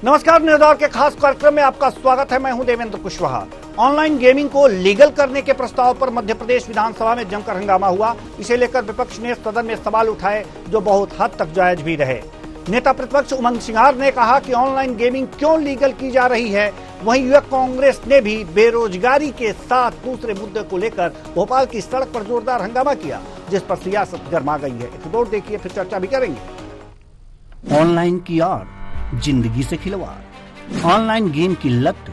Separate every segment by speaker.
Speaker 1: नमस्कार, न्यूज़ के खास कार्यक्रम में आपका स्वागत है। मैं हूं देवेंद्र कुशवाहा। ऑनलाइन गेमिंग को लीगल करने के प्रस्ताव पर मध्य प्रदेश विधानसभा में जमकर हंगामा हुआ। इसे लेकर विपक्ष ने सदन में सवाल उठाए जो बहुत हद तक जायज भी रहे। नेता प्रतिपक्ष उमंग सिंघार ने कहा कि ऑनलाइन गेमिंग क्यों लीगल की जा रही है। वहीं युवक कांग्रेस ने भी बेरोजगारी के साथ दूसरे मुद्दे को लेकर भोपाल की सड़क पर जोरदार हंगामा किया, जिस पर सियासत गर्मा गई है। एक रिपोर्ट देखिए, फिर चर्चा भी करेंगे। ऑनलाइन की आड़, जिंदगी से खिलवाड़, ऑनलाइन गेम की लत,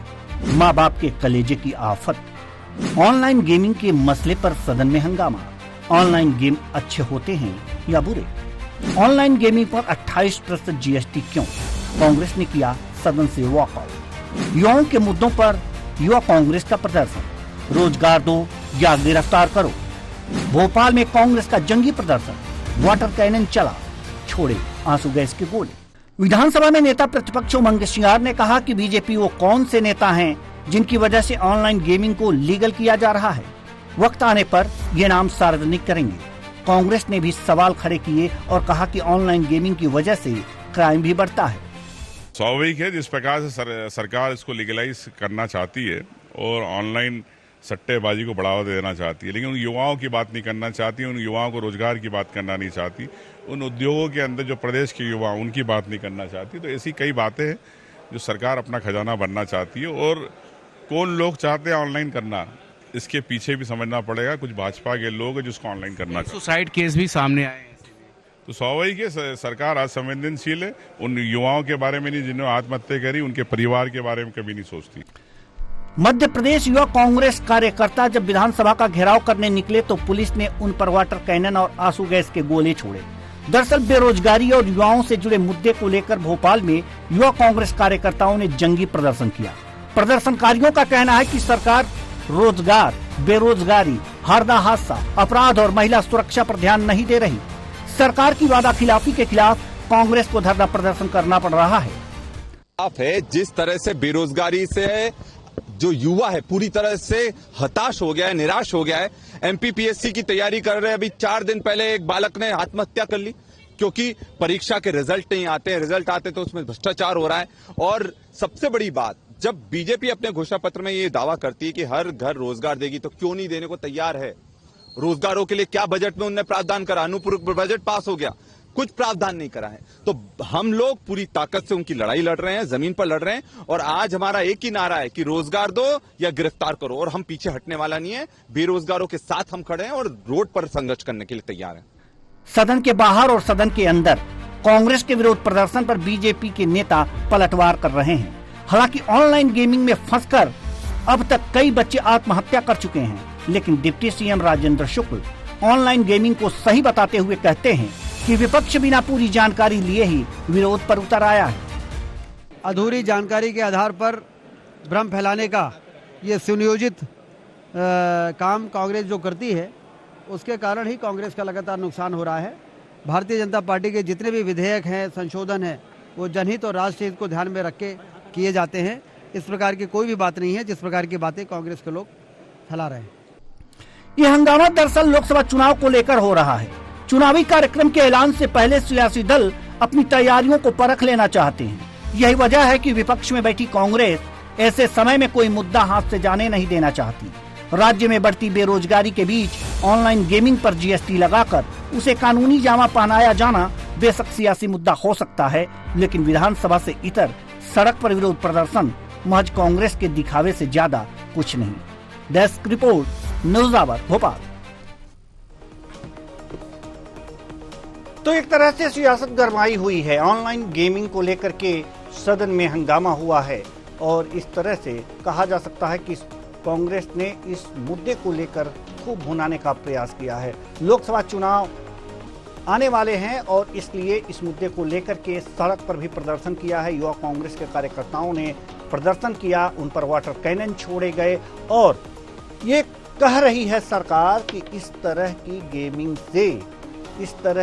Speaker 1: माँ बाप के कलेजे की आफत। ऑनलाइन गेमिंग के मसले पर सदन में हंगामा। ऑनलाइन गेम अच्छे होते हैं या बुरे? ऑनलाइन गेमिंग पर 28% जीएसटी क्यों? कांग्रेस ने किया सदन से वॉकआउट। युवाओं के मुद्दों पर युवा कांग्रेस का प्रदर्शन। रोजगार दो या गिरफ्तार करो। भोपाल में कांग्रेस का जंगी प्रदर्शन। वाटर कैनन चला, छोड़े आंसू गैस के गोले। विधानसभा में नेता प्रतिपक्ष उमंग सिंघार ने कहा कि बीजेपी वो कौन से नेता हैं जिनकी वजह से ऑनलाइन गेमिंग को लीगल किया जा रहा है। वक्त आने पर ये नाम सार्वजनिक करेंगे। कांग्रेस ने भी सवाल खड़े किए और कहा कि ऑनलाइन गेमिंग की वजह से क्राइम भी बढ़ता है।
Speaker 2: स्वाभाविक है, जिस प्रकार से सरकार इसको लीगलाइज करना चाहती है और ऑनलाइन सट्टेबाजी को बढ़ावा देना चाहती है, लेकिन उन युवाओं की बात नहीं करना चाहती, उन युवाओं को रोजगार की बात करना नहीं चाहती, उन उद्योगों के अंदर जो प्रदेश के युवा उनकी बात नहीं करना चाहती। तो ऐसी कई बातें हैं जो सरकार अपना खजाना भरना चाहती है। और कौन लोग चाहते हैं ऑनलाइन करना, इसके पीछे भी समझना पड़ेगा। कुछ भाजपा के लोग हैं जिसको ऑनलाइन करना चाहते हैं।
Speaker 3: सुसाइड केस भी सामने आए हैं,
Speaker 2: तो स्वाभाविक है, सरकार आज संवेदनशील है। उन युवाओं के बारे में नहीं जिन्होंने आत्महत्या करी, उनके परिवार के बारे में कभी नहीं सोचती।
Speaker 1: मध्य प्रदेश युवा कांग्रेस कार्यकर्ता जब विधानसभा का घेराव करने निकले तो पुलिस ने उन पर वाटर कैनन और आंसू गैस के गोले छोड़े। दरअसल बेरोजगारी और युवाओं से जुड़े मुद्दे को लेकर भोपाल में युवा कांग्रेस कार्यकर्ताओं ने जंगी प्रदर्शन किया। प्रदर्शनकारियों का कहना है कि सरकार रोजगार, बेरोजगारी, हादसा हादसा, अपराध और महिला सुरक्षा पर ध्यान नहीं दे रही। सरकार की वादा खिलाफी के खिलाफ कांग्रेस को धरना प्रदर्शन करना पड़ रहा है।
Speaker 4: जिस तरह से बेरोजगारी से जो युवा है पूरी तरह से हताश हो गया है, निराश हो गया है। एमपीपीएससी की तैयारी कर रहे हैं। अभी 4 दिन पहले एक बालक ने आत्महत्या कर ली क्योंकि परीक्षा के रिजल्ट नहीं आते हैं। रिजल्ट आते तो उसमें भ्रष्टाचार हो रहा है। और सबसे बड़ी बात, जब बीजेपी अपने घोषणा पत्र में ये दावा करती है कि हर घर रोजगार देगी, तो क्यों नहीं देने को तैयार है? रोजगारों के लिए क्या बजट में उन्होंने प्रावधान करा? अनुपूरक बजट पास हो गया, कुछ प्रावधान नहीं करा है। तो हम लोग पूरी ताकत से उनकी लड़ाई लड़ रहे हैं, जमीन पर लड़ रहे हैं। और आज हमारा एक ही नारा है कि रोजगार दो या गिरफ्तार करो। और हम पीछे हटने वाला नहीं है। बेरोजगारों के साथ हम खड़े हैं और रोड पर संघर्ष करने के लिए तैयार हैं।
Speaker 1: सदन के बाहर और सदन के अंदर कांग्रेस के विरोध प्रदर्शन पर बीजेपी के नेता पलटवार कर रहे हैं। हालांकि ऑनलाइन गेमिंग में फंसकर अब तक कई बच्चे आत्महत्या कर चुके हैं, लेकिन डिप्टी सीएम राजेंद्र शुक्ल ऑनलाइन गेमिंग को सही बताते हुए कहते हैं कि विपक्ष बिना पूरी जानकारी लिए ही विरोध पर उतर आया है।
Speaker 5: अधूरी जानकारी के आधार पर भ्रम फैलाने का ये सुनियोजित काम कांग्रेस जो करती है, उसके कारण ही कांग्रेस का लगातार नुकसान हो रहा है। भारतीय जनता पार्टी के जितने भी विधेयक हैं, संशोधन है, वो जनहित और राष्ट्र हित को ध्यान में रख के किए जाते हैं। इस प्रकार की कोई भी बात नहीं है जिस प्रकार की बातें कांग्रेस के लोग फैला रहे हैं।
Speaker 1: ये हंगामा दरअसल लोकसभा चुनाव को लेकर हो रहा है। चुनावी कार्यक्रम के ऐलान से पहले सियासी दल अपनी तैयारियों को परख लेना चाहते हैं। यही वजह है कि विपक्ष में बैठी कांग्रेस ऐसे समय में कोई मुद्दा हाथ से जाने नहीं देना चाहती। राज्य में बढ़ती बेरोजगारी के बीच ऑनलाइन गेमिंग पर जीएसटी लगाकर उसे कानूनी जामा पहनाया जाना बेशक सियासी मुद्दा हो सकता है, लेकिन विधानसभा से इतर सड़क पर विरोध प्रदर्शन महज कांग्रेस के दिखावे से ज्यादा कुछ नहीं। Desk report, news hour, Bhopal. तो एक तरह से सियासत गरमाई हुई है। ऑनलाइन गेमिंग को लेकर के सदन में हंगामा हुआ है और इस तरह से कहा जा सकता है कि कांग्रेस ने इस मुद्दे को लेकर खूब भुनाने का प्रयास किया है। लोकसभा चुनाव आने वाले हैं और इसलिए इस मुद्दे को लेकर के सड़क पर भी प्रदर्शन किया है। युवा कांग्रेस के कार्यकर्ताओं ने प्रदर्शन किया, उन पर वाटर कैनन छोड़े गए और ये कह रही है सरकार कि इस तरह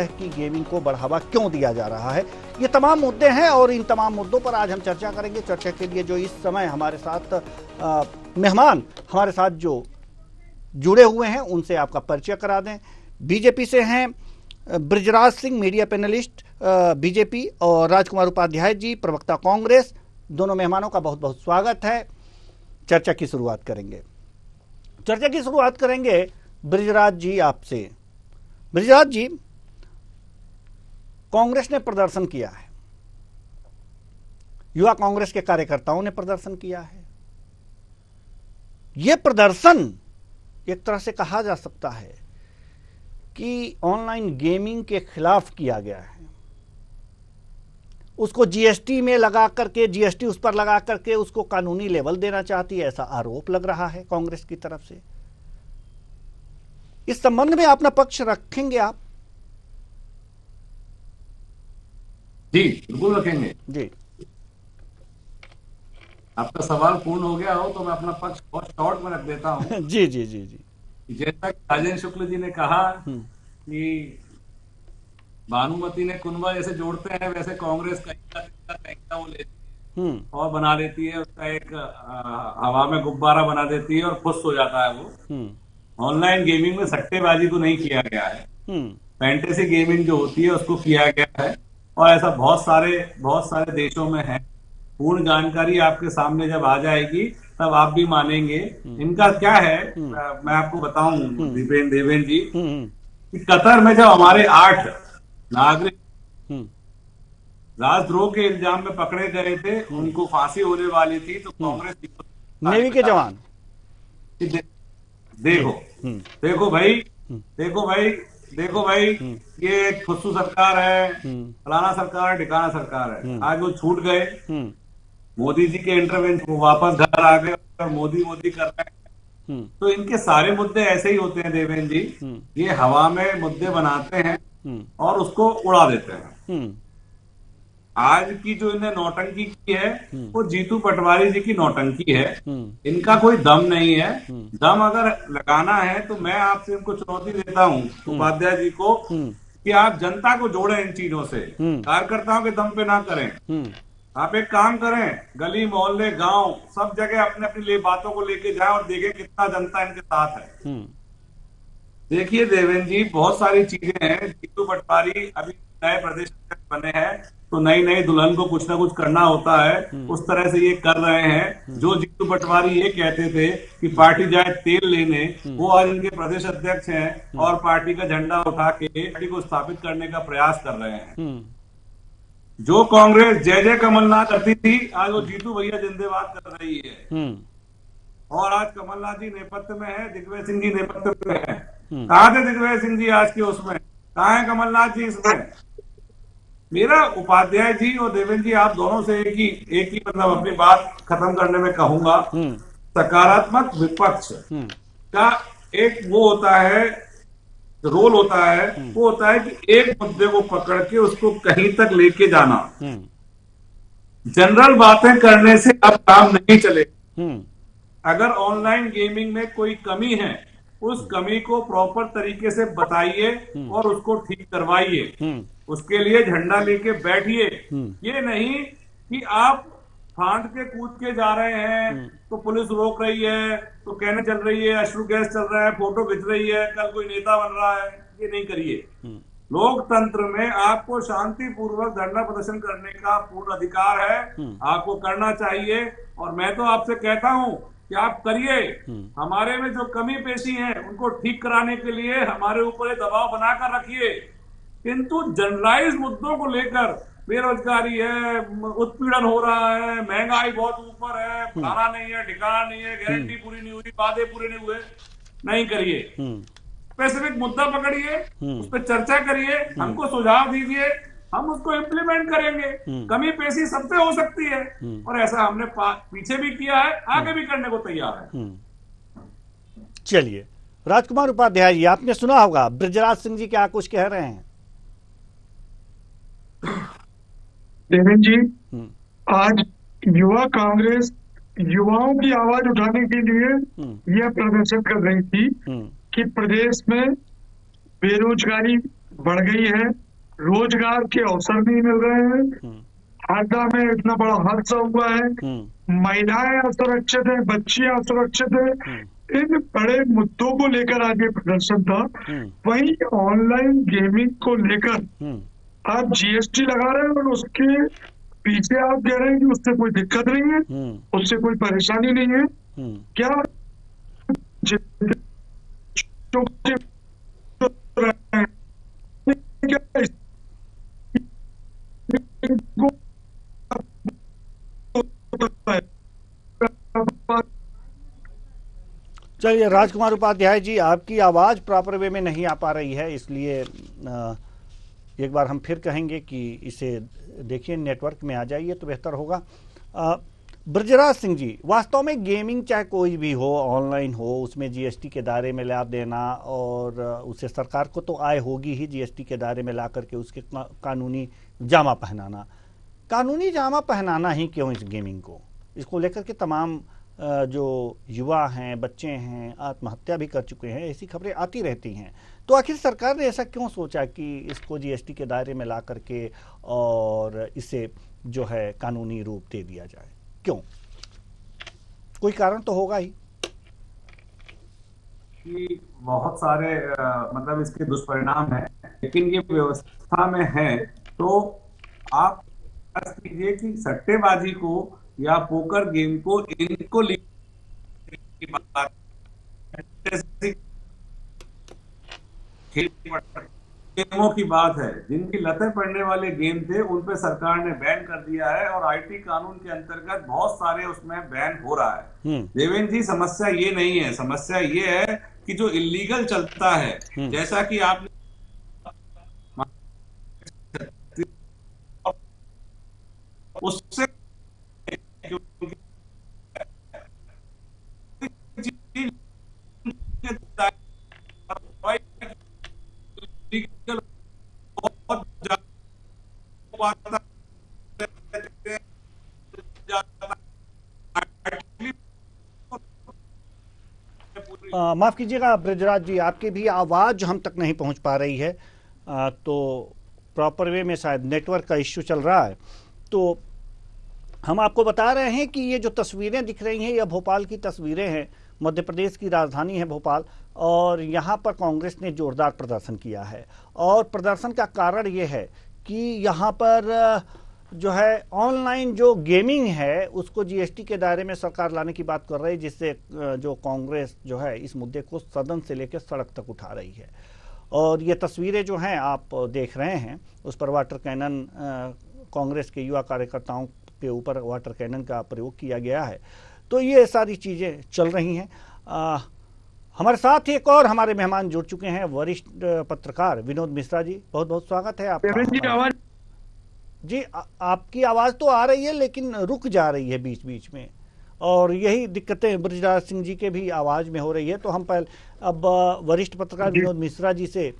Speaker 1: की गेमिंग को बढ़ावा क्यों दिया जा रहा है। ये तमाम मुद्दे हैं और इन तमाम मुद्दों पर आज हम चर्चा करेंगे। चर्चा के लिए जो इस समय हमारे साथ मेहमान हमारे साथ जो जुड़े हुए हैं उनसे आपका परिचय करा दें। बीजेपी से हैं Brijraj Singh, media panelist BJP, और राजकुमार उपाध्याय जी, प्रवक्ता कांग्रेस, दोनों मेहमानों का बहुत बहुत स्वागत है। चर्चा की शुरुआत करेंगे बृजराज जी आपसे। बृजराज जी, कांग्रेस ने प्रदर्शन किया है, युवा कांग्रेस के कार्यकर्ताओं ने प्रदर्शन किया है। यह प्रदर्शन एक तरह से कहा जा सकता है कि ऑनलाइन गेमिंग के खिलाफ किया गया है। उसको जीएसटी में लगा करके, जीएसटी उस पर लगा करके उसको कानूनी लेवल देना चाहती है, ऐसा आरोप लग रहा है कांग्रेस की तरफ से। इस संबंध में अपना पक्ष रखेंगे आप?
Speaker 3: जी बिल्कुल रखेंगे।
Speaker 1: जी,
Speaker 3: आपका सवाल पूर्ण हो गया हो तो मैं अपना पक्ष बहुत शॉर्ट में रख देता हूँ।
Speaker 1: जी जी जी जी।
Speaker 3: जैसा कि राजेंद्र शुक्ल जी ने कहा कि भानुमति ने कुनबा जैसे जोड़ते हैं, वैसे कांग्रेस का वो लेती है और बना देती है, उसका एक हवा में गुब्बारा बना देती है और खुश हो जाता है वो। ऑनलाइन गेमिंग में सट्टेबाजी को नहीं किया गया है, फैंटेसी गेमिंग जो होती है उसको किया गया है, और ऐसा बहुत सारे देशों में है। पूर्ण जानकारी आपके सामने जब आ जाएगी तब आप भी मानेंगे। इनका क्या है, मैं आपको बताऊं देवेंद्र जी, कि कतर में जब हमारे 8 नागरिक राजद्रोह के इल्जाम में पकड़े गए थे, उनको फांसी होने वाली थी, तो कांग्रेस
Speaker 1: नेवी के जवान
Speaker 3: देखो भाई ये खुशू सरकार है, फलाना सरकार है, ठिकाना सरकार है। आज वो छूट गए, मोदी जी के इंटरवेंशन, वो वापस घर आ गए और मोदी कर रहे हैं। तो इनके सारे मुद्दे ऐसे ही होते हैं देवेंद्र जी, ये हवा में मुद्दे बनाते हैं और उसको उड़ा देते हैं। आज की जो इन्हें नौटंकी की है वो जीतू पटवारी जी की नौटंकी है। इनका कोई दम नहीं है। दम अगर लगाना है तो मैं आपसे इनको चुनौती देता हूँ, उपाध्याय जी को, कि आप जनता को जोड़ें इन चीजों से, कार्यकर्ताओं के दम पे ना करें। आप एक काम करें, गली मोहल्ले गांव सब जगह अपने अपनी बातों को लेके जाए और देखें कितना जनता इनके साथ है। देखिए देवेंद्र जी, बहुत सारी चीजें हैं। जीतू पटवारी अभी नए प्रदेश अध्यक्ष बने हैं, तो नई दुल्हन को कुछ ना कुछ करना होता है, उस तरह से ये कर रहे हैं। जो जीतू पटवारी ये कहते थे कि पार्टी जाए तेल लेने, वो आज इनके प्रदेश अध्यक्ष हैं और पार्टी का झंडा उठा के पार्टी को स्थापित करने का प्रयास कर रहे हैं। जो कांग्रेस जय कमलनाथ करती थी, आज वो जीतू भैया जिंदाबाद कर रही है। और आज कमलनाथ जी नेपथ्य में है, दिग्विजय सिंह जी नेपथ्य में है। कहाँ थे दिग्विजय सिंह जी आज के उसमें? कहाँ है कमलनाथ जी इसमें? मेरा उपाध्याय जी और देवेंद्र जी, आप दोनों से एक ही मतलब अपनी बात खत्म करने में कहूंगा, सकारात्मक विपक्ष का एक वो होता है, रोल होता है, वो होता है कि एक मुद्दे को पकड़ के उसको कहीं तक लेके जाना। जनरल बातें करने से अब काम नहीं चले। अगर ऑनलाइन गेमिंग में कोई कमी है, उस कमी को प्रॉपर तरीके से बताइए और उसको ठीक करवाइए। उसके लिए झंडा लेके बैठिए। ये नहीं कि आप फांद के कूद के जा रहे हैं तो पुलिस रोक रही है, तो कहने चल रही है, अश्रु गैस चल रहा है, फोटो खिंच रही है, कल कोई नेता बन रहा है। ये नहीं करिए। लोकतंत्र में आपको शांतिपूर्वक धरना प्रदर्शन करने का पूर्ण अधिकार है, आपको करना चाहिए। और मैं तो आपसे कहता हूं कि आप करिए। हमारे में जो कमी पेशी है उनको ठीक कराने के लिए हमारे ऊपर दबाव बनाकर रखिए, किंतु जनरलाइज मुद्दों को लेकर, बेरोजगारी है, उत्पीड़न हो रहा है, महंगाई बहुत ऊपर है, फलाना नहीं है, ठिकाना नहीं है, गारंटी पूरी नहीं हुई, वादे पूरे नहीं हुए, नहीं करिए। स्पेसिफिक मुद्दा पकड़िए, उस पर चर्चा करिए, हमको सुझाव दीजिए, हम उसको इम्प्लीमेंट करेंगे। कमी पेशी सबसे हो सकती है और ऐसा हमने पीछे भी किया है, आगे भी करने को तैयार है।
Speaker 1: चलिए, राजकुमार उपाध्याय जी, आपने सुना होगा बृजराज सिंह जी क्या कुछ कह रहे हैं।
Speaker 6: देवेंद्र जी, आज युवा कांग्रेस युवाओं की आवाज उठाने के लिए यह प्रदर्शन कर रही थी कि प्रदेश में बेरोजगारी बढ़ गई है, रोजगार के अवसर नहीं मिल रहे हैं, हादसा में इतना बड़ा हादसा हुआ है, महिलाएं असुरक्षित है, बच्चियां असुरक्षित है। इन बड़े मुद्दों को लेकर आज ये प्रदर्शन था। वहीं ऑनलाइन गेमिंग को लेकर आप जीएसटी लगा रहे हैं और उसके पीछे आप कह रहे हैं कि उससे कोई दिक्कत नहीं है, उससे कोई परेशानी नहीं है क्या?
Speaker 1: चलिए राजकुमार उपाध्याय जी, आपकी आवाज प्रॉपर वे में नहीं आ पा रही है, इसलिए एक बार हम फिर कहेंगे कि इसे देखिए, नेटवर्क में आ जाइए तो बेहतर होगा। ब्रजराज सिंह जी, वास्तव में गेमिंग चाहे कोई भी हो, ऑनलाइन हो, उसमें जीएसटी के दायरे में ला देना और उसे सरकार को तो आय होगी ही जीएसटी के दायरे में ला करके उसके कानूनी जामा पहनाना। कानूनी जामा पहनाना ही क्यों इस गेमिंग को? इसको लेकर के तमाम जो युवा हैं, बच्चे हैं, आत्महत्या भी कर चुके हैं, ऐसी खबरें आती रहती हैं। तो आखिर सरकार ने ऐसा क्यों सोचा कि इसको जीएसटी के दायरे में ला करके और इसे जो है कानूनी रूप दे दिया जाए? क्यों? कोई कारण तो होगा ही
Speaker 3: कि बहुत सारे मतलब इसके दुष्परिणाम हैं, लेकिन ये व्यवस्था में है। तो आप कीजिए कि सट्टेबाजी को या पोकर गेम को, इनको गेमों की बात है, जिनकी लतें पड़ने वाले गेम थे उन पे सरकार ने बैन कर दिया है और आईटी कानून के अंतर्गत बहुत सारे उसमें बैन हो रहा है। देवेंद्र जी, समस्या ये नहीं है, समस्या ये है कि जो इलीगल चलता है, जैसा कि आपने उससे
Speaker 1: माफ कीजिएगा ब्रजराज जी, आपकी भी आवाज हम तक नहीं पहुंच पा रही है, तो प्रॉपर वे में शायद नेटवर्क का इश्यू चल रहा है। तो हम आपको बता रहे हैं कि ये जो तस्वीरें दिख रही हैं, ये भोपाल की तस्वीरें हैं। मध्य प्रदेश की राजधानी है भोपाल, और यहाँ पर कांग्रेस ने जोरदार प्रदर्शन किया है। और प्रदर्शन का कारण ये है कि यहाँ पर जो है ऑनलाइन जो गेमिंग है उसको जीएसटी के दायरे में सरकार लाने की बात कर रही है, जिससे जो कांग्रेस जो है इस मुद्दे को सदन से लेकर सड़क तक उठा रही है। और ये तस्वीरें जो हैं आप देख रहे हैं, उस पर वाटर कैनन, कांग्रेस के युवा कार्यकर्ताओं के ऊपर वाटर कैनन का प्रयोग किया गया है। तो ये सारी चीज़ें चल रही हैं। हमारे साथ एक और हमारे मेहमान जुड़ चुके हैं, वरिष्ठ पत्रकार विनोद मिश्रा जी। बहुत बहुत स्वागत है आपका। जी, आपकी आवाज़ तो आ रही है लेकिन रुक जा रही है बीच बीच में, और यही दिक्कतें ब्रजराज सिंह जी के भी आवाज़ में हो रही है। तो हम पहले अब वरिष्ठ पत्रकार विनोद मिश्रा जी से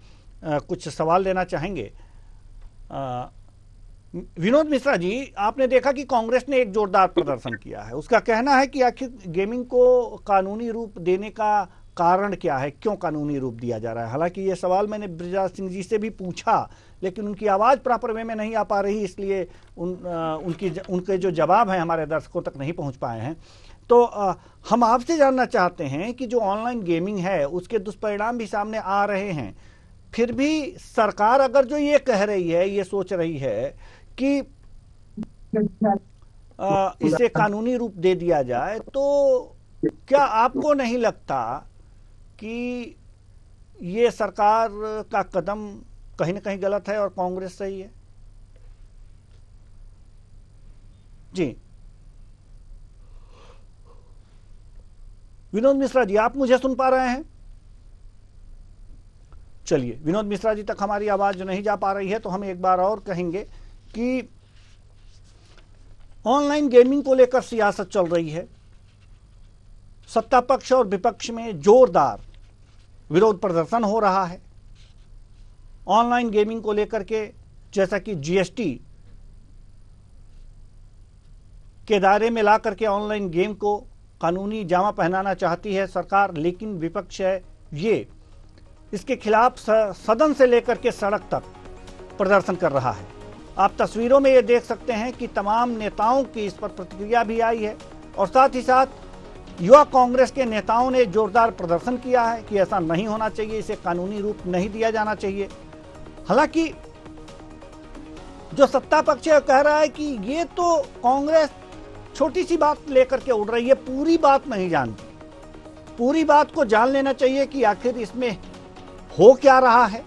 Speaker 1: कुछ सवाल लेना चाहेंगे। विनोद मिश्रा जी, आपने देखा कि कांग्रेस ने एक जोरदार प्रदर्शन किया है। उसका कहना है कि आखिर गेमिंग को कानूनी रूप देने का कारण क्या है, क्यों कानूनी रूप दिया जा रहा है? हालांकि ये सवाल मैंने ब्रजराज सिंह जी से भी पूछा, लेकिन उनकी आवाज़ प्रॉपर वे में नहीं आ पा रही, इसलिए उनके जो जवाब हैं हमारे दर्शकों तक नहीं पहुंच पाए हैं। तो हम आपसे जानना चाहते हैं कि जो ऑनलाइन गेमिंग है उसके दुष्परिणाम भी सामने आ रहे हैं, फिर भी सरकार अगर जो ये कह रही है, ये सोच रही है कि इसे कानूनी रूप दे दिया जाए, तो क्या आपको नहीं लगता कि ये सरकार का कदम कहीं ना कहीं गलत है और कांग्रेस सही है? जी विनोद मिश्रा जी, आप मुझे सुन पा रहे हैं? चलिए, विनोद मिश्रा जी तक हमारी आवाज नहीं जा पा रही है, तो हम एक बार और कहेंगे कि ऑनलाइन गेमिंग को लेकर सियासत चल रही है। सत्ता पक्ष और विपक्ष में जोरदार विरोध प्रदर्शन हो रहा है ऑनलाइन गेमिंग को लेकर के। जैसा कि जीएसटी के दायरे में ला करके ऑनलाइन गेम को कानूनी जामा पहनाना चाहती है सरकार, लेकिन विपक्ष है ये इसके खिलाफ सदन से लेकर के सड़क तक प्रदर्शन कर रहा है। आप तस्वीरों में ये देख सकते हैं कि तमाम नेताओं की इस पर प्रतिक्रिया भी आई है, और साथ ही साथ युवा कांग्रेस के नेताओं ने जोरदार प्रदर्शन किया है कि ऐसा नहीं होना चाहिए, इसे कानूनी रूप नहीं दिया जाना चाहिए। हालांकि जो सत्ता पक्ष है कह रहा है कि ये तो कांग्रेस छोटी सी बात लेकर के उड़ रही है, पूरी बात नहीं जानती। पूरी बात को जान लेना चाहिए कि आखिर इसमें हो क्या रहा है।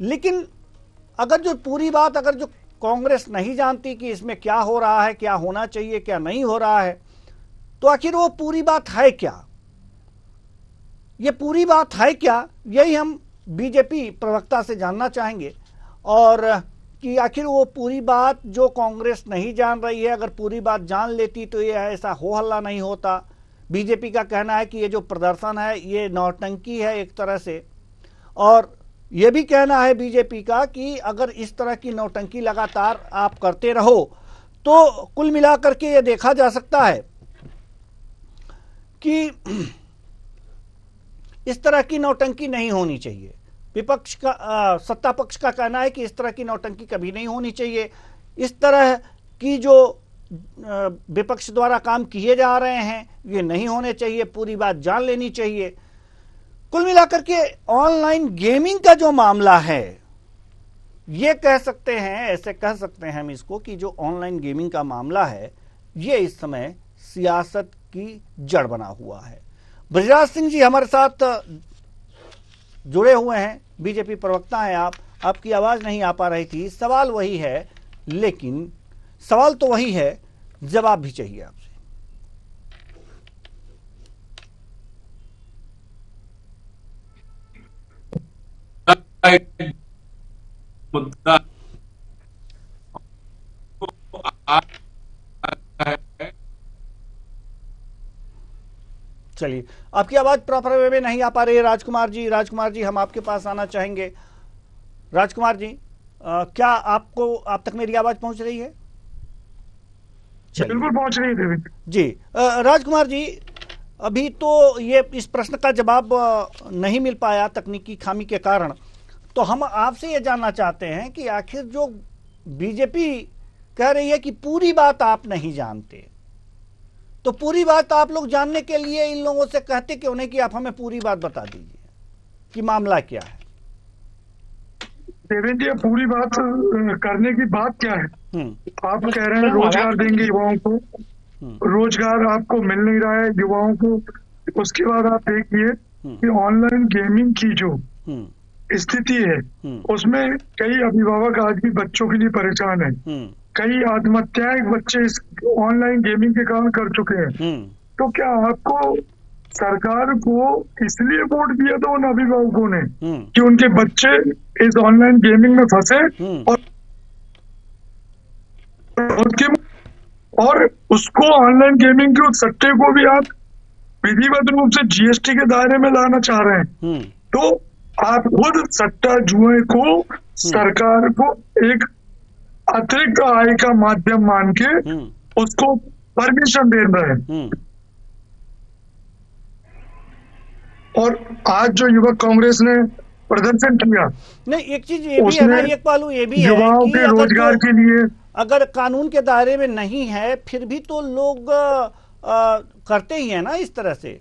Speaker 1: लेकिन अगर जो पूरी बात अगर जो कांग्रेस नहीं जानती कि इसमें क्या हो रहा है, क्या होना चाहिए, क्या नहीं हो रहा है, तो आखिर वो पूरी बात है क्या? ये पूरी बात है क्या, यही हम बीजेपी प्रवक्ता से जानना चाहेंगे। और कि आखिर वो पूरी बात जो कांग्रेस नहीं जान रही है, अगर पूरी बात जान लेती तो ये ऐसा हो हल्ला नहीं होता। बीजेपी का कहना है कि ये जो प्रदर्शन है ये नौटंकी है एक तरह से, और ये भी कहना है बीजेपी का कि अगर इस तरह की नौटंकी लगातार आप करते रहो तो कुल मिलाकर के ये देखा जा सकता है कि इस तरह की नौटंकी नहीं होनी चाहिए। विपक्ष का सत्ता पक्ष का कहना है कि इस तरह की नौटंकी कभी नहीं होनी चाहिए। इस तरह की जो विपक्ष द्वारा काम किए जा रहे हैं ये नहीं होने चाहिए, पूरी बात जान लेनी चाहिए। कुल मिलाकर के ऑनलाइन गेमिंग का जो मामला है ये कह सकते हैं, ऐसे कह सकते हैं हम इसको कि जो ऑनलाइन गेमिंग का मामला है ये इस समय सियासत की जड़ बना हुआ है। बृजराज सिंह जी हमारे साथ जुड़े हुए हैं, बीजेपी प्रवक्ता हैं आप, आपकी आवाज नहीं आ पा रही थी। सवाल वही है, लेकिन सवाल तो वही है, जवाब भी चाहिए आपसे।
Speaker 3: मुद्दा
Speaker 1: चलिए, आपकी आवाज प्रॉपर वे में नहीं आ पा रही है राजकुमार जी। राजकुमार जी हम आपके पास आना चाहेंगे। राजकुमार जी क्या आप तक मेरी आवाज पहुंच रही है?
Speaker 6: बिल्कुल पहुंच रही है देवेंद्र
Speaker 1: जी। राजकुमार जी अभी तो ये इस प्रश्न का जवाब नहीं मिल पाया तकनीकी खामी के कारण, तो हम आपसे ये जानना चाहते हैं कि आखिर जो बीजेपी कह रही है कि पूरी बात आप नहीं जानते, तो पूरी बात आप लोग जानने के लिए इन लोगों से कहते क्यों नहीं कि आप हमें पूरी बात बता दीजिए कि मामला क्या है?
Speaker 6: देवेंद्र जी, पूरी बात करने की बात क्या है? आप कह रहे हैं रोजगार देंगे युवाओं को, रोजगार आपको मिल नहीं रहा है युवाओं को। उसके बाद आप देखिए कि ऑनलाइन गेमिंग की जो स्थिति है उसमें कई अभिभावक आज भी बच्चों के लिए परेशान है। कई आत्महत्याएं बच्चे इस ऑनलाइन गेमिंग के कारण कर चुके हैं। तो क्या आपको सरकार को इसलिए वोट दिया था उन अभिभावकों ने कि उनके बच्चे इस ऑनलाइन गेमिंग में फंसे और उसको ऑनलाइन गेमिंग के उस सट्टे को भी आप विधिवत रूप से जीएसटी के दायरे में लाना चाह रहे हैं? तो आप खुद सट्टा जुए को सरकार को एक अतिरिक्त आय का माध्यम मान के उसको परमिशन दे रहे हैं। और आज जो युवक कांग्रेस ने प्रदर्शन किया,
Speaker 1: नहीं एक चीज ये भी है ना, एक पहलू ये भी है
Speaker 6: युवाओं
Speaker 1: कि
Speaker 6: के रोजगार के लिए
Speaker 1: अगर कानून के दायरे में नहीं है फिर भी तो लोग करते ही है ना इस तरह से।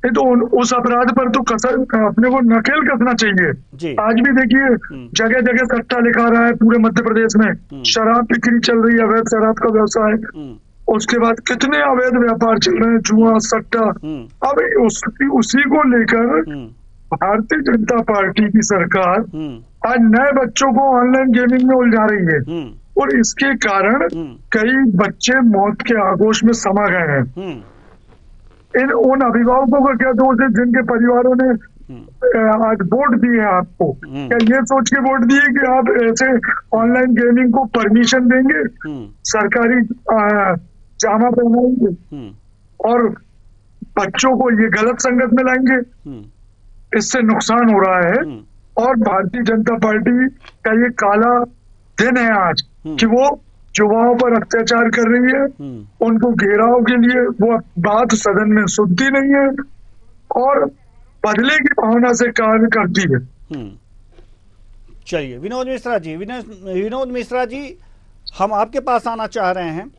Speaker 6: तो उस अपराध पर तो अपने को नकेल कसना चाहिए। आज भी देखिए जगह जगह सट्टा लिखा रहा है पूरे मध्य प्रदेश में, शराब बिक्री चल रही है, अवैध शराब का व्यवसाय। उसके बाद कितने अवैध व्यापार चल रहे हैं, जुआ सट्टा। अब उसी को लेकर भारतीय जनता पार्टी की सरकार आज नए बच्चों को ऑनलाइन गेमिंग में उलझा रही है और इसके कारण कई बच्चे मौत के आगोश में समा गए हैं। उन अभिभावकों का क्या दोष है जिनके परिवारों ने आज वोट दिए हैं आपको? क्या ये सोच के वोट दिए कि आप ऐसे ऑनलाइन गेमिंग को परमिशन देंगे, सरकारी जामा पहनाएंगे और बच्चों को ये गलत संगत में लाएंगे? इससे नुकसान हो रहा है और भारतीय जनता पार्टी का ये काला दिन है आज कि वो युवाओं पर अत्याचार कर रही है। उनको घेराव के लिए वो बात सदन में सुनती नहीं है और बदले की भावना से कार्य करती है।
Speaker 1: चलिए विनोद मिश्रा जी, विनोद मिश्रा जी हम आपके पास आना चाह रहे हैं।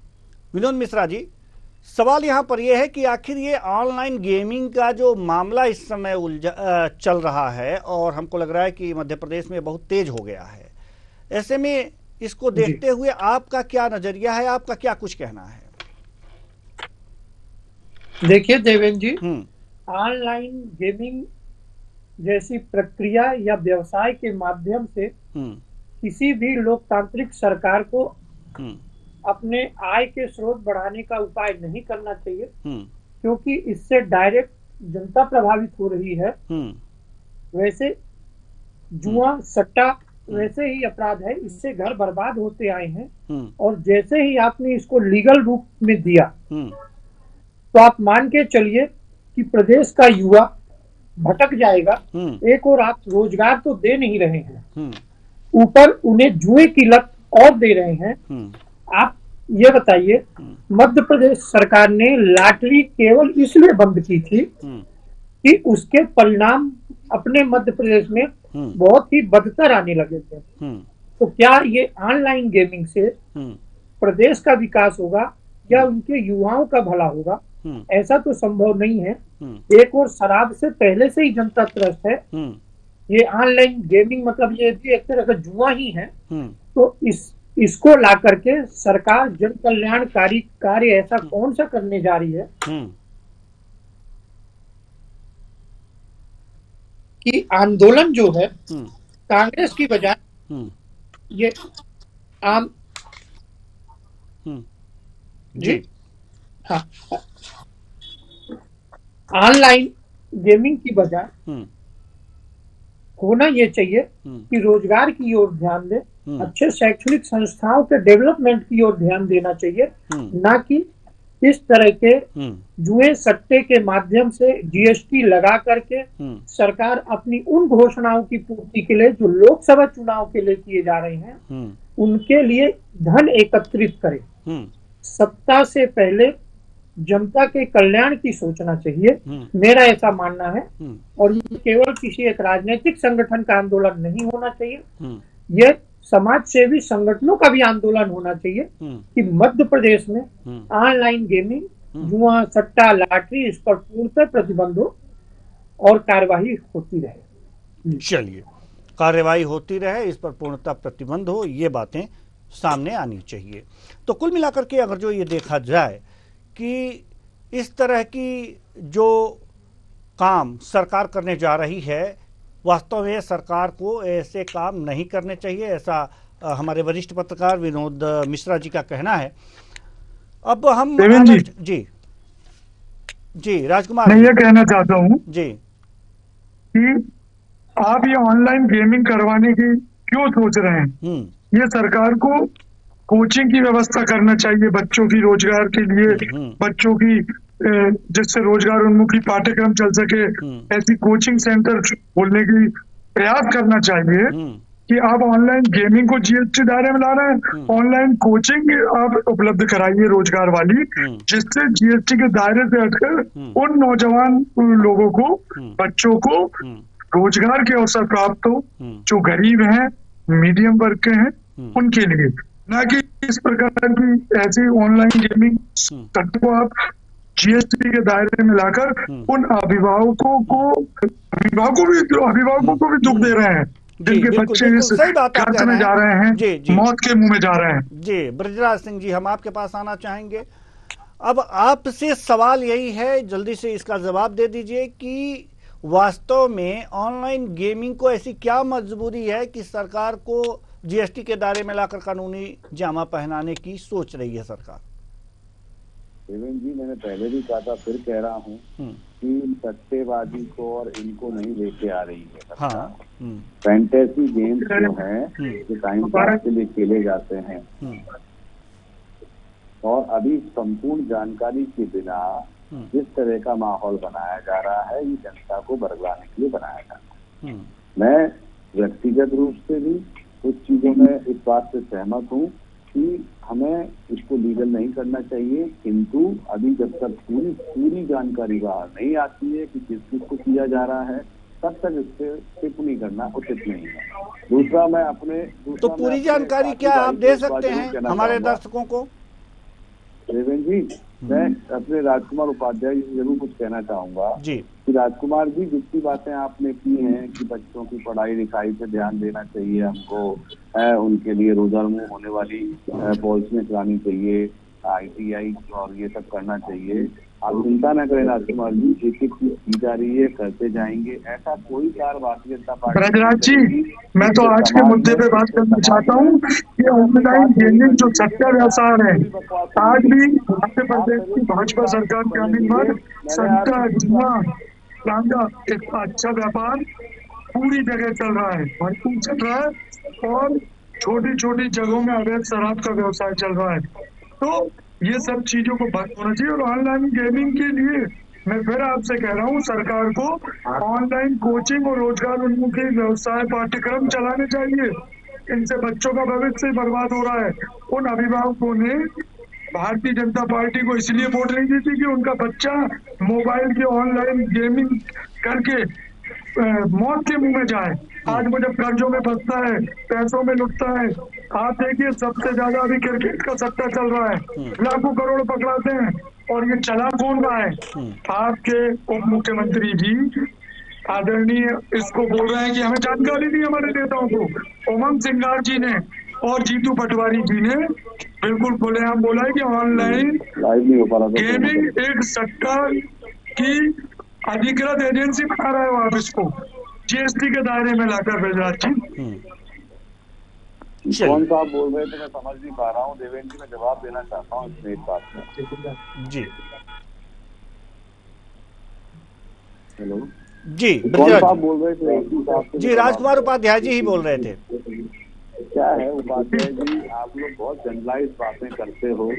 Speaker 1: विनोद मिश्रा जी, सवाल यहाँ पर यह है कि आखिर ये ऑनलाइन गेमिंग का जो मामला इस समय चल रहा है और हमको लग रहा है कि मध्य प्रदेश में बहुत तेज हो गया है, ऐसे में इसको देखते हुए आपका क्या नजरिया है, आपका क्या कुछ कहना है?
Speaker 7: देखिए देवेंद्र जी, ऑनलाइन गेमिंग जैसी प्रक्रिया या व्यवसाय के माध्यम से किसी भी लोकतांत्रिक सरकार को अपने आय के स्रोत बढ़ाने का उपाय नहीं करना चाहिए, क्योंकि इससे डायरेक्ट जनता प्रभावित हो रही है। वैसे जुआ सट्टा वैसे ही अपराध है, इससे घर बर्बाद होते आए हैं, और जैसे ही आपने इसको लीगल रूप में दिया तो आप मान के चलिए कि प्रदेश का युवा भटक जाएगा। एक और आप रोजगार तो दे नहीं रहे हैं, ऊपर उन्हें जुए की लत और दे रहे हैं। आप ये बताइए, मध्य प्रदेश सरकार ने लॉटरी केवल इसलिए बंद की थी कि उसके परिणाम अपने मध्य प्रदेश में बहुत ही बदतर आने लगे थे। तो क्या ये ऑनलाइन गेमिंग से प्रदेश का विकास होगा या उनके युवाओं का भला होगा? ऐसा तो संभव नहीं है। एक और शराब से पहले से ही जनता त्रस्त है, ये ऑनलाइन गेमिंग मतलब ये भी एक तरह का जुआ ही है। तो इसको ला करके सरकार जन कल्याणकारी कार्य ऐसा कौन सा करने जा रही है कि आंदोलन जो है कांग्रेस की बजाय ये आम जी हाँ ऑनलाइन गेमिंग की बजाय होना ये चाहिए कि रोजगार की ओर ध्यान दे, अच्छे शैक्षणिक संस्थाओं के डेवलपमेंट की ओर ध्यान देना चाहिए, ना कि इस तरह के जुए सट्टे के माध्यम से जीएसटी लगा करके सरकार अपनी उन घोषणाओं की पूर्ति के लिए जो लोकसभा चुनाव के लिए किए जा रहे हैं उनके लिए धन एकत्रित करे। सत्ता से पहले जनता के कल्याण की सोचना चाहिए, मेरा ऐसा मानना है। और ये केवल किसी एक राजनीतिक संगठन का आंदोलन नहीं होना चाहिए, यह समाज सेवी संगठनों का भी आंदोलन होना चाहिए कि मध्य प्रदेश में ऑनलाइन गेमिंग, जुआ, सट्टा, लॉटरी, इस पर पूर्णतः प्रतिबंध हो और कार्यवाही होती रहे।
Speaker 1: चलिए, कार्यवाही होती रहे, इस पर पूर्णतः प्रतिबंध हो, ये बातें सामने आनी चाहिए। तो कुल मिलाकर के अगर जो ये देखा जाए कि इस तरह की जो काम सरकार करने जा रही है, वास्तव में सरकार को ऐसे काम नहीं करने चाहिए, ऐसा हमारे वरिष्ठ पत्रकार विनोद मिश्रा जी का कहना है। अब हम जी राजकुमार,
Speaker 6: मैं ये कहना चाहता हूँ
Speaker 1: जी
Speaker 6: कि आप ये ऑनलाइन गेमिंग करवाने की क्यों सोच रहे हैं? ये सरकार को कोचिंग की व्यवस्था करना चाहिए बच्चों की रोजगार के लिए, बच्चों की जिससे रोजगार उन्मुखी पाठ्यक्रम चल सके, ऐसी कोचिंग सेंटर खोलने की प्रयास करना चाहिए कि आप ऑनलाइन गेमिंग को जीएसटी दायरे में ला रहे हैं। ऑनलाइन कोचिंग आप उपलब्ध कराइए रोजगार वाली, जिससे जीएसटी के दायरे से हटकर उन नौजवान लोगों को, बच्चों को रोजगार के अवसर प्राप्त हो जो गरीब हैं, मीडियम वर्ग के हैं, उनके लिए, ना कि इस प्रकार की ऐसी ऑनलाइन गेमिंग को आप जीएसटी के दायरे में लाकर उन अभिभावकों को भी दुख दे रहे हैं, जिनके बच्चे इस खर्च में जा रहे हैं, मौत के मुंह में जा रहे हैं।
Speaker 1: जी ब्रजराज सिंह जी, हम आपके पास आना चाहेंगे। अब आपसे सवाल यही है, जल्दी से इसका जवाब दे दीजिए कि वास्तव में ऑनलाइन गेमिंग को ऐसी क्या मजबूरी है कि सरकार को जीएसटी के दायरे में लाकर कानूनी जामा पहनाने की सोच रही है सरकार?
Speaker 8: देवेंद्र जी, मैंने पहले भी कहा था, फिर कह रहा हूँ कि सट्टेबाजी को और इनको नहीं लेके आ रही है।
Speaker 1: हाँ,
Speaker 8: फैंटेसी गेम्स जो है जो टाइम पास के लिए खेले जाते हैं और अभी संपूर्ण जानकारी के बिना जिस तरह का माहौल बनाया जा रहा है, ये जनता को बरगलाने के लिए बनाया जा रहा है। मैं व्यक्तिगत रूप से भी कुछ चीजों में इस बात से सहमत हूँ कि हमें इसको लीगल नहीं करना चाहिए, किंतु अभी जब तक पूरी जानकारी बाहर नहीं आती है कि किस किस को किया जा रहा है, तब तक इससे टिप्पणी करना उचित नहीं है। दूसरा, मैं अपने
Speaker 1: तो पूरी जानकारी क्या आप दे सकते हैं हमारे दर्शकों को?
Speaker 8: देवेंद्र जी, मैं अपने राजकुमार उपाध्याय जी से जरूर कुछ कहना चाहूंगा
Speaker 1: जी
Speaker 8: कि राजकुमार जी, जितनी बातें आपने की हैं कि बच्चों की पढ़ाई लिखाई पे ध्यान देना चाहिए हमको, उनके लिए रोजाना होने वाली पॉलिसियां चलानी चाहिए, ITI और ये सब करना चाहिए, आप चिंता न करें राजकुमार जी, एक एक चीज की जा रही है, करते जाएंगे। ऐसा कोई कार्य भारतीय जनता पार्टी
Speaker 6: ब्रजराज जी, मैं तो आज के मुद्दे पे बात करना चाहता हूँ कि ऑनलाइन गेमिंग जो सट्टा व्यवसाय है, आज भी मध्य प्रदेश की भाजपा सरकार के आने के बाद सट्टा, जुआ, लांगा एक अच्छा व्यापार पूरी जगह चल रहा है, भरपूर चल रहा है, और छोटी छोटी जगहों में अवैध शराब का व्यवसाय चल रहा है। तो ये सब चीजों को बंद होना चाहिए। और ऑनलाइन गेमिंग के लिए मैं फिर आपसे कह रहा हूँ, सरकार को ऑनलाइन कोचिंग और रोजगार उन्मुखी व्यवसाय पाठ्यक्रम चलाने चाहिए। इनसे बच्चों का भविष्य बर्बाद हो रहा है। उन अभिभावकों ने भारतीय जनता पार्टी को इसलिए वोट नहीं दी थी कि उनका बच्चा मोबाइल के ऑनलाइन गेमिंग करके मौत के मुंह में जाए। आज वो जब कर्जों में फंसता है, पैसों में लुटता है, आप देखिए सबसे ज्यादा अभी क्रिकेट का सट्टा चल रहा है, लाखों करोड़ पकड़ाते हैं, और ये चला कौन रहा है? आपके उप मुख्यमंत्री जी आदरणीय इसको बोल रहे हैं कि हमें जानकारी दी हमारे नेताओं को। उमंग सिंगार जी ने और जीतू पटवारी जी ने बिल्कुल खुलेआम बोला है कि ऑनलाइन गेमिंग एक सट्टा की अधिकृत एजेंसी बना रहा है वो, आप इसको GST के दायरे में लाकर ब्रजराज जी।
Speaker 8: कौन साहब बोल रहे थे, मैं समझ नहीं पा रहा हूँ। देवेंद्र जी, मैं जवाब देना चाहता हूँ इसमें एक बात में।
Speaker 1: जी
Speaker 8: हेलो
Speaker 1: जी,
Speaker 8: कौन साहब बोल रहे थे?
Speaker 1: जी राजकुमार उपाध्याय जी ही बोल रहे थे।
Speaker 8: क्या है उपाध्याय जी, आप लोग बहुत जनरलाइज बातें करते हो,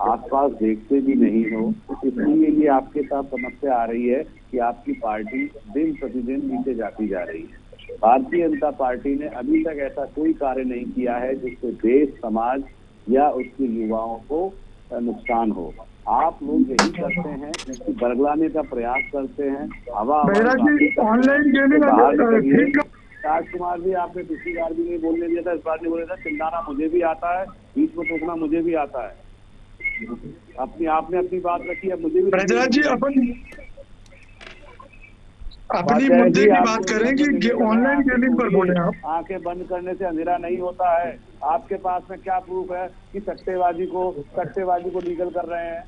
Speaker 8: आसपास देखते भी नहीं हो, इसलिए ये आपके साथ समस्या आ रही है कि आपकी पार्टी दिन प्रतिदिन नीचे जाती जा रही है। भारतीय जनता पार्टी ने अभी तक ऐसा कोई कार्य नहीं किया है जिससे देश, समाज या उसके युवाओं को नुकसान हो। आप लोग यही करते हैं कि बरगलाने का प्रयास करते हैं।
Speaker 6: ऑनलाइन गेमिंग
Speaker 8: राजकुमार जी, आपने पिछली बार भी नहीं बोलने दिया था, इस बार नहीं बोला था। चिल्लाना मुझे भी आता है, बीच में टोकना मुझे भी आता है। आपने अपनी बात रखी है, मुझे भी।
Speaker 6: ब्रजराज जी, अपनी मुद्दे की बात करें कि ऑनलाइन गेमिंग पर बोले आप।
Speaker 8: आंखें बंद करने से अंधेरा नहीं होता है। आपके पास में क्या प्रूफ है कि सट्टेबाजी को लीगल कर रहे हैं?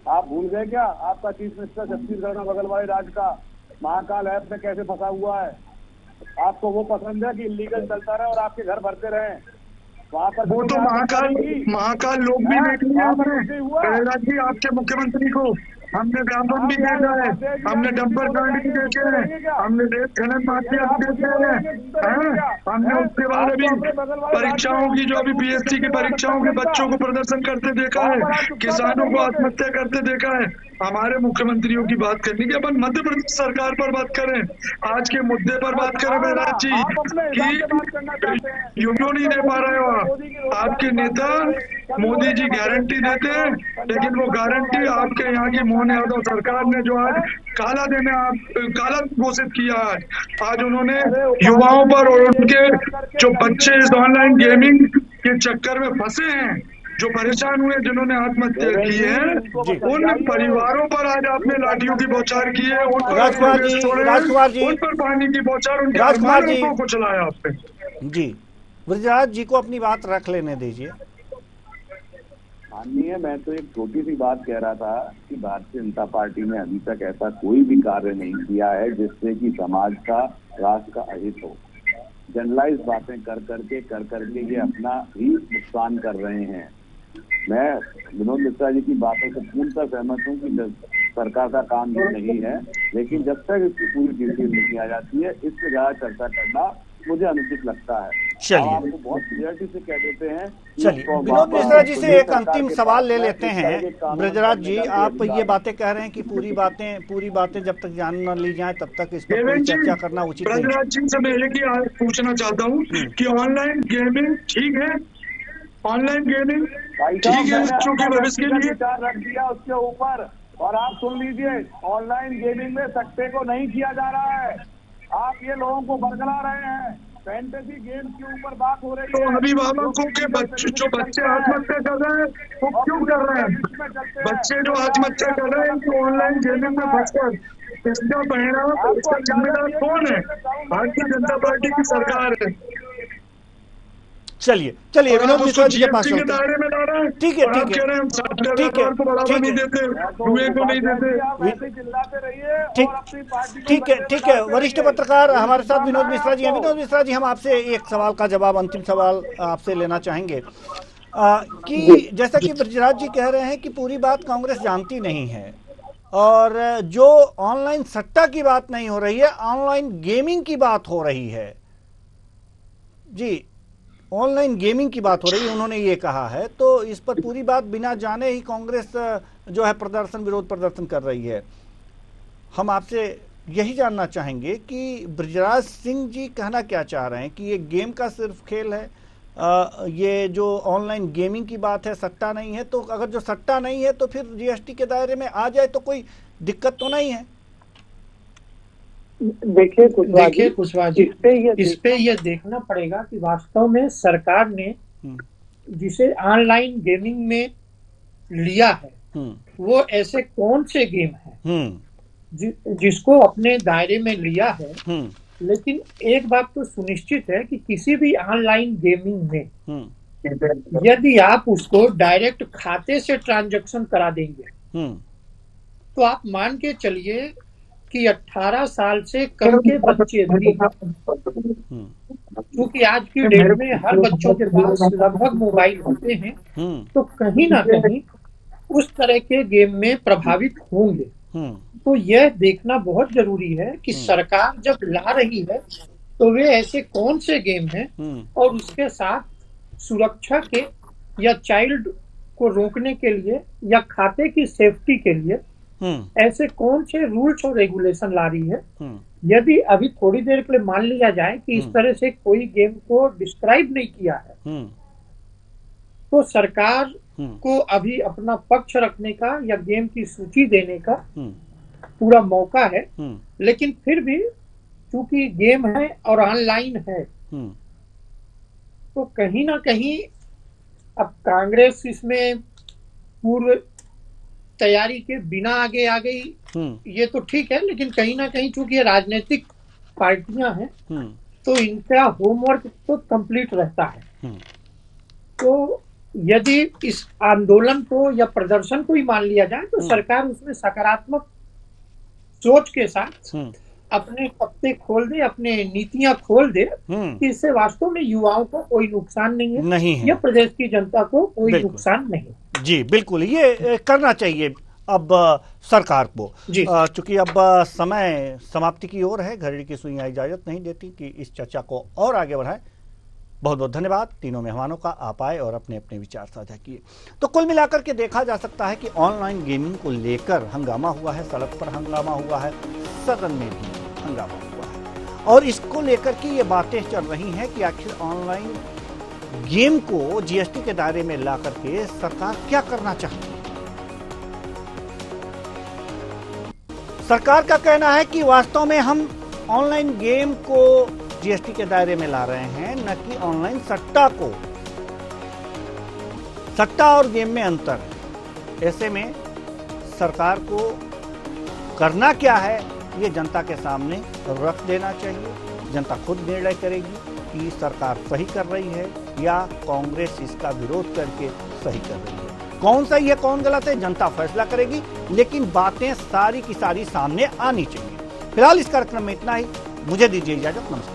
Speaker 8: आप भूल गए क्या? आपका चीफ मिनिस्टर छत्तीसगढ़ में बगल वाले राज्य का महाकाल ऐप में कैसे फंसा हुआ है? आपको वो पसंद है कि इलीगल चलता रहे और आपके घर भरते रहे? वहाँ पर
Speaker 6: वो तो महाकाल लोग भी देख लिया। आपके मुख्यमंत्री को हमने व्यापक भी देखा है, हमने डंपर कांड भी देखे हैं, हमने रेत खनन माफिया देखे हैं, हमने उसके बाद अभी परीक्षाओं की, जो अभी PSC की परीक्षाओं के बच्चों को प्रदर्शन करते देखा है, किसानों को आत्महत्या करते देखा है। हमारे मुख्यमंत्रियों की बात करनी कि अपन मध्य प्रदेश सरकार पर बात करें, आज के मुद्दे पर बात करें ब्रजराज जी कि यूं नहीं दे पा रहे हो आपके नेता। मोदी जी गारंटी देते हैं, लेकिन वो गारंटी आपके यहाँ की मोहन यादव सरकार ने जो आज काला घोषित किया है, आज उन्होंने युवाओं पर और उनके जो बच्चे इस ऑनलाइन गेमिंग के चक्कर में फंसे हैं, जो परेशान हुए, जिन्होंने आत्महत्या की है, उन परिवारों पर आज आपने लाठियों की बौछार की है, उन पर उन पर पानी की बौछार, उनके अभिमानों को चलाया आपने।
Speaker 1: जी ब्रजराज जी को अपनी बात रख लेने दीजिए।
Speaker 8: माननीय, मैं तो एक छोटी सी बात कह रहा था कि भारतीय जनता पार्टी ने अभी तक ऐसा कोई भी कार्य नहीं किया है जिससे कि समाज का, राष्ट्र का अहित हो। जनरलाइज बातें कर करके ये अपना ही नुकसान कर रहे हैं। मैं विनोद मिश्रा जी की बातों से पूर्णतः सहमत हूँ कि सरकार का काम ये नहीं है, लेकिन जब तक इसकी पूरी डिटेल नहीं आ जाती है, इससे ज्यादा चर्चा करना मुझे अनुचित लगता है।
Speaker 1: चलिए,
Speaker 8: आपको बहुत क्लियरिटी से कह देते हैं।
Speaker 1: चलिए, विनोद मिश्रा जी से एक अंतिम सवाल ले लेते हैं। ब्रजराज जी, आप ये बातें कह रहे हैं कि पूरी बातें जब तक जान न ली जाए तब तक इस पर चर्चा करना उचित नहीं।
Speaker 6: ब्रजराज जी से मैं एक ही पूछना चाहता हूँ कि ऑनलाइन गेमिंग ठीक है? ऑनलाइन गेमिंग ठीक है बच्चों के भविष्य के लिए?
Speaker 8: रख दिया उसके ऊपर, और आप सुन लीजिए, ऑनलाइन गेमिंग में सट्टे को नहीं किया जा रहा है। आप ये लोगों को बरगला रहे हैं। फैंटेसी गेम के ऊपर बात हो रही
Speaker 6: तो
Speaker 8: है।
Speaker 6: अभिभावकों के बच्चे जो आत्महत्या कर रहे हैं वो क्यों कर रहे हैं? बच्चे जो आत्महत्या कर रहे हैं तो ऑनलाइन गेमिंग में फंसकर, इसका परिणाम, इसका जिम्मेदार कौन है? भारतीय जनता पार्टी की सरकार है।
Speaker 1: चलिए चलिए विनोद मिश्रा जी के पास
Speaker 6: के
Speaker 1: चलते हैं।
Speaker 6: दायरे में ला रहे हैं।
Speaker 1: ठीक है,
Speaker 6: और
Speaker 1: ठीक
Speaker 6: आप
Speaker 1: है।
Speaker 6: कह रहे हैं हम साक्षरता
Speaker 1: ठीक है,
Speaker 6: को बढ़ावा
Speaker 1: ठीक
Speaker 6: नहीं
Speaker 1: है।
Speaker 6: देते, युवा को नहीं देते।
Speaker 8: चिल्लाते रहिए
Speaker 1: ठीक
Speaker 8: और अपनी पार्टी को
Speaker 1: ठीक है
Speaker 8: बदले
Speaker 1: ठीक है
Speaker 8: बनाते
Speaker 1: वरिष्ठ
Speaker 8: रहिए।
Speaker 1: पत्रकार हमारे साथ विनोद
Speaker 8: इंसान
Speaker 1: मिश्रा जी हैं।
Speaker 8: आपको।
Speaker 1: विनोद मिश्रा जी, हम आपसे एक सवाल का जवाब, अंतिम सवाल आपसे लेना चाहेंगे कि जैसा कि ब्रजराज जी कह रहे हैं कि पूरी बात कांग्रेस जानती नहीं है, और जो ऑनलाइन सट्टा की बात नहीं हो रही है, ऑनलाइन गेमिंग की बात हो रही है। जी, ऑनलाइन गेमिंग की बात हो रही है, उन्होंने ये कहा है। तो इस पर पूरी बात बिना जाने ही कांग्रेस जो है विरोध प्रदर्शन कर रही है। हम आपसे यही जानना चाहेंगे कि ब्रजराज सिंह जी कहना क्या चाह रहे हैं कि ये गेम का सिर्फ खेल है, ये जो ऑनलाइन गेमिंग की बात है, सट्टा नहीं है। तो अगर जो सट्टा नहीं है तो फिर जीएसटी के दायरे में आ जाए तो कोई दिक्कत तो नहीं है?
Speaker 7: देखिए कुशवाहा जी, इस पे ये देखना पड़ेगा कि वास्तव में सरकार ने जिसे ऑनलाइन गेमिंग में लिया है वो ऐसे कौन से गेम हैं जिसको अपने दायरे में लिया है। लेकिन एक बात तो सुनिश्चित है कि किसी भी ऑनलाइन गेमिंग में यदि आप उसको डायरेक्ट खाते से ट्रांजैक्शन करा देंगे तो आप मान के चलिए कि 18 साल से कम के बच्चे भी, क्योंकि आज की डेट में हर बच्चों के पास लगभग मोबाइल होते हैं, तो कहीं ना कहीं उस तरह के गेम में प्रभावित होंगे। तो यह देखना बहुत जरूरी है कि सरकार जब ला रही है तो वे ऐसे कौन से गेम हैं और उसके साथ सुरक्षा के या चाइल्ड को रोकने के लिए या खाते की सेफ्टी के लिए ऐसे कौन से रूल्स और रेगुलेशन ला रही है। यदि अभी थोड़ी देर के लिए मान लिया जाए कि इस तरह से कोई गेम को डिस्क्राइब नहीं किया है तो सरकार को अभी अपना पक्ष रखने का या गेम की सूची देने का पूरा मौका है। लेकिन फिर भी चूंकि गेम है और ऑनलाइन है तो कहीं ना कहीं अब कांग्रेस इसमें पूर्व तैयारी के बिना आगे आ गई, ये तो ठीक है। लेकिन कहीं ना कहीं चूंकि ये राजनीतिक पार्टियां हैं तो इनका होमवर्क तो कंप्लीट रहता है। तो यदि इस आंदोलन को या प्रदर्शन को ही मान लिया जाए तो सरकार उसमें सकारात्मक सोच के साथ अपने पत्ते खोल दे, अपने नीतियां खोल दे कि इससे वास्तव में युवाओं को कोई नुकसान नहीं है या प्रदेश की जनता को कोई नुकसान नहीं।
Speaker 1: जी बिल्कुल, ये करना चाहिए अब सरकार को। चूंकि अब समय समाप्ति की ओर है, घड़ी की सुइयां इजाजत नहीं देती कि इस चर्चा को और आगे बढ़ाएं। बहुत बहुत धन्यवाद तीनों मेहमानों का, आप आए और अपने अपने विचार साझा किए। तो कुल मिलाकर के देखा जा सकता है कि ऑनलाइन गेमिंग को लेकर हंगामा हुआ है, सड़क पर हंगामा हुआ है, सदन में भी हंगामा हुआ है, और इसको लेकर के ये बातें चल रही हैं कि आखिर ऑनलाइन गेम को जीएसटी के दायरे में ला करके सरकार क्या करना चाहती है। सरकार का कहना है कि वास्तव में हम ऑनलाइन गेम को जीएसटी के दायरे में ला रहे हैं, न कि ऑनलाइन सट्टा को। सट्टा और गेम में अंतर है। ऐसे में सरकार को करना क्या है ये जनता के सामने रख देना चाहिए। जनता खुद निर्णय करेगी कि सरकार सही कर रही है या कांग्रेस इसका विरोध करके सही कर रही है। कौन सही है कौन गलत है जनता फैसला करेगी, लेकिन बातें सारी की सारी सामने आनी चाहिए। फिलहाल इस कार्यक्रम में इतना ही, मुझे दीजिए इजाजत, नमस्कार।